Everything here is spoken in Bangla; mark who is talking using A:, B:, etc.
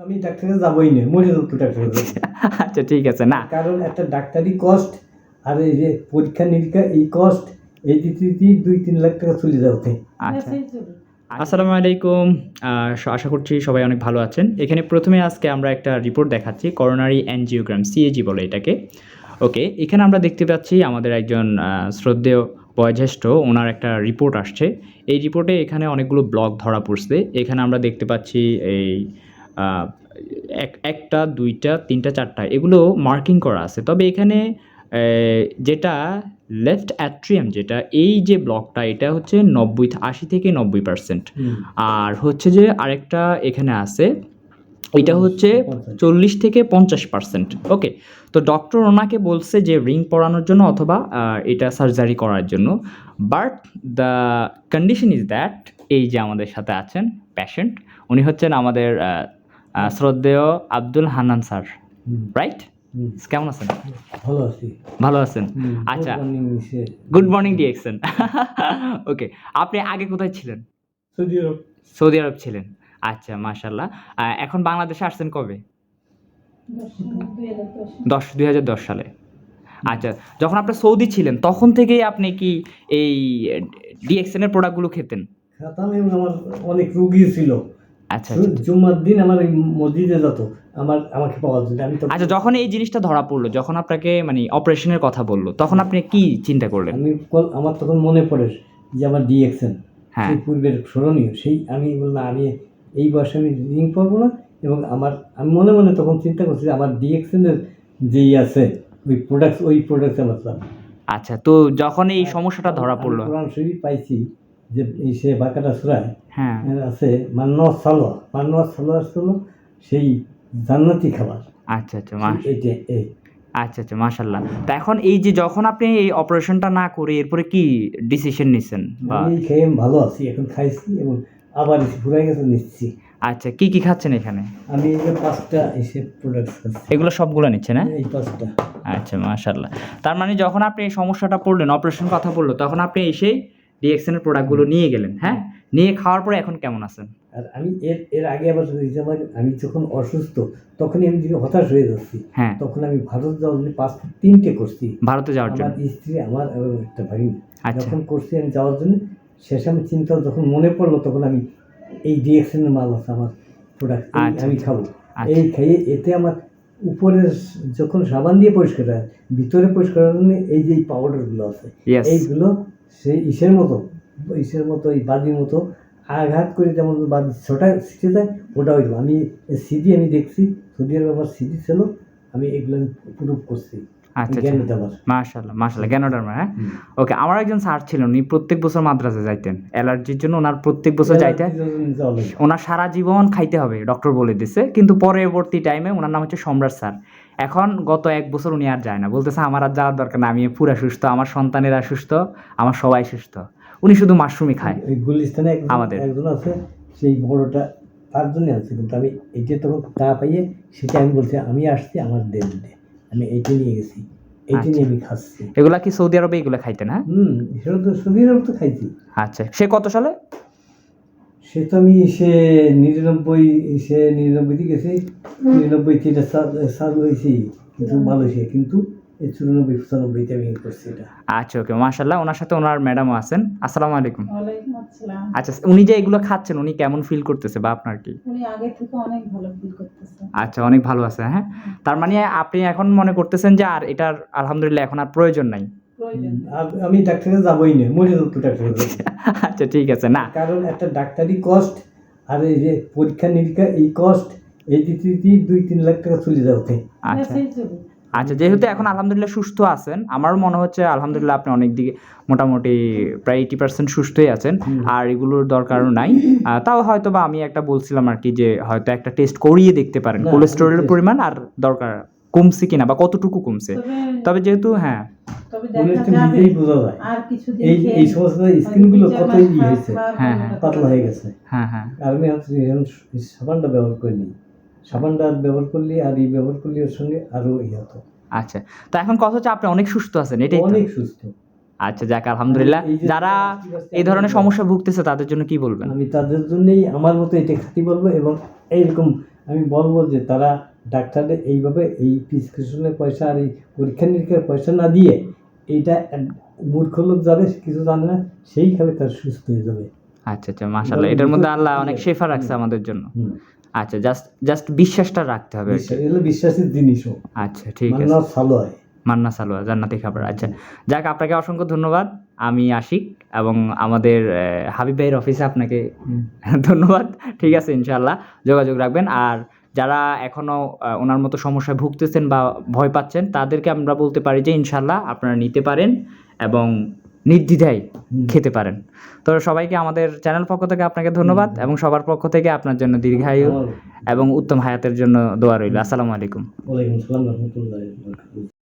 A: আমি ডাক্তারে যাবই না, মরে যাবো ডাক্তারে।
B: আচ্ছা ঠিক আছে, না
A: কারণ একটা ডাক্তারি কস্ট আর এই যে পরীক্ষা নিরীক্ষা এই কস্ট, এই দিতে 2-3 লাখ টাকা চলে যাচ্ছে।
B: আচ্ছা, আসসালামু আলাইকুম। আশা করছি সবাই অনেক ভালো আছেন। এখানে প্রথমে আজকে আমরা একটা রিপোর্ট দেখাচ্ছি, করোনারি অ্যানজিওগ্রাম, সিএজি বলে এটাকে। ওকে, এখানে আমরা দেখতে পাচ্ছি আমাদের একজন শ্রদ্ধেয় বয়োজ্যেষ্ঠ, ওনার একটা রিপোর্ট আসছে। এই রিপোর্টে এখানে অনেকগুলো ব্লক ধরা পড়ছে। এখানে আমরা দেখতে পাচ্ছি এই একটা, দুইটা, তিনটা, চারটা, এগুলো মার্কিং করা আছে। তবে এখানে যেটা লেফট অ্যাট্রিয়াম, যেটা এই যে ব্লকটা, এটা হচ্ছে 80 থেকে 90%। আর হচ্ছে যে আরেকটা এখানে আছে, এটা হচ্ছে 40 থেকে 50%। ওকে, তো ডক্টর ওনাকে বলছে যে রিং পরানোর জন্য অথবা এটা সার্জারি করার জন্য। But the condition is that, এই যে আমাদের সাথে আছেন পেশেন্ট, উনি হচ্ছেন আমাদের শ্রদ্ধেয় আব্দুল হান্নান স্যার, রাইট? কেমন আছেন?
A: ভালো আছি।
B: ভালো আছেন, আচ্ছা। Good morning DXN. ওকে, আপনি আগে কোথায় ছিলেন? সৌদি আরব ছিলেন, আচ্ছা মাশাল্লাহ। এখন বাংলাদেশে আসছেন কবে? 2010 সালে। আচ্ছা, যখন আপনি সৌদি ছিলেন তখন থেকেই আপনি কি এই ডিএক্সএন এর প্রোডাক্টগুলো খেতেন?
A: খেতাম, এবং আমার অনেক রোগী ছিল।
B: আচ্ছা,
A: জুম্মার দিন আমার এই মসজিদে যেত আমাকে পাওয়ার জন্য। আমি তো
B: আচ্ছা, যখন এই জিনিসটা ধরা পড়লো, যখন আপনাকে মানে অপারেশনের কথা বললো, তখন আপনি কি চিন্তা করলেন?
A: আমার তখন মনে পড়ে যে আমার ডিএক্সএন,
B: হ্যাঁ,
A: সেই পূর্বের স্মরণীয়, সেই আমি বললাম আমি এই বয়সে আমি রিং পরবো না। এবং আমি মনে মনে তখন চিন্তা করছি যে আমার ডিএক্সএনের যেই আছে ওই প্রোডাক্ট আমার চাই।
B: আচ্ছা, তো যখন এই সমস্যাটা ধরা পড়লো,
A: কোরআন শরীফ পাইছি যে এই সে বাঁকাটা সুরায়
B: হ্যাঁ
A: আছে, মান্নাত সালোয়ার হলো সেই জান্নাতি খাবার।
B: আচ্ছা আচ্ছা, আচ্ছা আচ্ছা, মাশাল্লাহ। তা এখন এই যে যখন আপনি এই অপারেশনটা না করে এরপরে কি ডিসিশন নিছেন?
A: আমি খেয়ে ভালো আছি, এখন খাইছি এবং আবার ঘুরে গেছে নিচ্ছি।
B: আচ্ছা, কি কি খাচ্ছেন এখানে?
A: আমি এই যে 5টা এসে প্রোডাক্ট খাচ্ছি।
B: এগুলো সবগুলো নিচ্ছেন? হ্যাঁ,
A: এই 5টা।
B: আচ্ছা মাশাল্লাহ। তার মানে যখন আপনি এই সমস্যাটা পড়লেন, অপারেশন কথা বললো, তখন আপনি এসেই ডিএক্সএন এর প্রোডাক্টগুলো নিয়ে গেলেন। হ্যাঁ, নিয়ে খাওয়ার পরে এখন কেমন আছেন?
A: আর আমি এর আগে আবার আমি যখন অসুস্থ তখনই আমি যদি হতাশ হয়ে যাচ্ছি,
B: হ্যাঁ,
A: তখন আমি ভারত যাওয়ার জন্য পাসপোর্ট 3টে করছি।
B: ভারতে যাওয়ার জন্য?
A: আমার স্ত্রী, আমার একটা ভাই।
B: আচ্ছা,
A: যখন করছি আমি যাওয়ার জন্য, শেষে আমি চিন্তা যখন মনে পড়লো, তখন আমি এই ডিএক্সএন এর মাল আছে আমার প্রোডাক্ট, আমি খাবো। এই খাইয়ে এতে আমার উপরে যখন সাবান দিয়ে পরিষ্কার হয়, ভিতরে পরিষ্কার করার জন্য এই যে পাউডারগুলো আছে, এইগুলো সেই ইসের মতো এই বাদির মতো আঘাত করে, যেমন বাদি ছোটা ছিটে যায়, ওটা হইল। আমি সিডি আমি দেখছি, সৌদি আরব আমার সিডি ছিল, আমি এগুলো প্রুভ করছি।
B: আচ্ছা, মাশাআল্লাহ মাশাআল্লাহ, জ্ঞানোডার্মা। হ্যাঁ, ওকে। আমার একজন স্যার ছিলেন, উনি প্রত্যেক বছর মাদ্রাসা যাইতেন অ্যালার্জির জন্য। ওনার প্রত্যেক বছর যাইতেন, ওনার সারা জীবন খাইতে হবে ডক্টর বলে দিছে। কিন্তু পরবর্তী টাইমে, ওনার নাম হচ্ছে সম্রাট স্যার, এখন গত 1 বছর উনি আর যায় না, বলতেছে আমার আর যাওয়ার দরকার না, আমি পুরা সুস্থ, আমার সন্তানেরা সুস্থ, আমার সবাই সুস্থ। উনি শুধু মাশরুমই খায়।
A: এই গুলিস্তানে আমাদের একজন আছে, সেই বড়টা তার জন্য আছে। কিন্তু আমি এইটা তখন তা পাইয়ে সেটা আমি বলছি আমি আসছি, আমার দেন দে, আমি এইটা নিয়ে গেছি, এইটা নিয়ে আমি খাচ্ছি।
B: এগুলা কি সৌদি আরবে এগুলো খাইতেন? হ্যাঁ,
A: সেটা তো সৌদি আরব তো খাইছি।
B: আচ্ছা, সে কত সালে?
A: সে তো আমি 99 গেছি, 99 চালু হয়েছি, কিন্তু মালয়েশিয়া, কিন্তু এই 94-95 আমি করছি এটা।
B: আচ্ছা, ওকে, মাশাআল্লাহ। ওনার সাথে ওনার ম্যাডামও আছেন। আসসালামু আলাইকুম।
C: ওয়ালাইকুম আসসালাম।
B: আচ্ছা, উনি যে এগুলো খাচ্ছেন, উনি কেমন ফিল করতেছে, বা আপনার কি?
C: উনি আগে থেকে অনেক ভালো ফিল করতেছে।
B: আচ্ছা, অনেক ভালো আছে। হ্যাঁ, তার মানে আপনি এখন মনে করতেছেন যে আর এটার আলহামদুলিল্লাহ এখন আর প্রয়োজন নাই?
A: আমি ডাক্তারে যাবই না, মরে যাবো ডাক্তারে।
B: আচ্ছা ঠিক আছে, না
A: কারণ একটা ডাক্তারি কস্ট আর এই যে পরীক্ষা নিরীক্ষা এই কস্ট, এই দিতে 2-3 লাখ টাকা চলে যাচ্ছে।
B: আচ্ছা আচ্ছা, যেহেতু এখন আলহামদুলিল্লাহ সুস্থ আছেন, আমারও মনে হচ্ছে আলহামদুলিল্লাহ আপনি অনেক দিকে মোটামুটি প্রায় 80% সুস্থই আছেন, আর এগুলোর দরকারও নাই। তাও হয়তো বা আমি একটা বলছিলাম আর কি, যে হয়তো একটা টেস্ট করিয়ে দেখতে পারেন কোলেস্টেরলের পরিমাণ আর দরকার কমছে কিনা, বা কতটুকু কমছে। তবে যেহেতু হ্যাঁ,
A: এই সমস্ত স্কিনগুলো কত হয়েছে,
B: হ্যাঁ
A: পাতলা হয়ে গেছে।
B: হ্যাঁ হ্যাঁ,
A: আর আমি সাবানটা ব্যবহার করিনি, সাবানটা ব্যবহার করলে আর এই ব্যবহার করলে ওর সঙ্গে আরো হতো।
B: আচ্ছা, তো এখন কথা হচ্ছে আপনি অনেক সুস্থ আছেন, এটাই
A: অনেক সুস্থ।
B: আচ্ছা, যাক আলহামদুলিল্লাহ। যারা এই ধরনের সমস্যা ভুগতেছে তাদের জন্য কি বলবেন?
A: আমি তাদের জন্যই আমার মতো এটা খাতি বলবো, এবং এইরকম আমি বলবো যে তারা ডাক্তারদের এইভাবে এই প্রেসক্রিপশনের পয়সা আর এই পরীক্ষা নিরীক্ষার পয়সা না দিয়ে এইটা মূর্খ লোক যাবে, কিছু জানে না, সেই খাবে তার সুস্থ হয়ে যাবে।
B: আচ্ছা আচ্ছা, মাশাআল্লাহ, এটার মধ্যে আল্লাহ অনেক শেফা রাখছে আমাদের জন্য। আচ্ছা, জাস্ট বিশ্বাসটা রাখতে হবে।
A: এগুলো বিশ্বাসের জিনিসও।
B: আচ্ছা ঠিক আছে,
A: মান্না সালোয়ার,
B: মান্না সালোয়া জান্নাতি খাবার। আচ্ছা যাক, আপনাকে অসংখ্য ধন্যবাদ। আমি আশিক এবং আমাদের হাবিব ভাইয়ের অফিসে আপনাকে ধন্যবাদ। ঠিক আছে, ইনশাআল্লাহ যোগাযোগ রাখবেন। আর যারা এখনও ওনার মতো সমস্যায় ভুগতেছেন বা ভয় পাচ্ছেন, তাদেরকে আমরা বলতে পারি যে ইনশাআল্লাহ আপনারা নিতে পারেন এবং নির্দ্বিধায় খেতে পারেন। তো সবাইকে আমাদের চ্যানেল পক্ষ থেকে আপনাকে ধন্যবাদ এবং সবার পক্ষ থেকে আপনার জন্য দীর্ঘায়ু এবং উত্তম হায়াতের জন্য দোয়া রইল। আসসালামু আলাইকুম।
A: ওয়ালাইকুম আসসালাম রহমতুল্লাহ।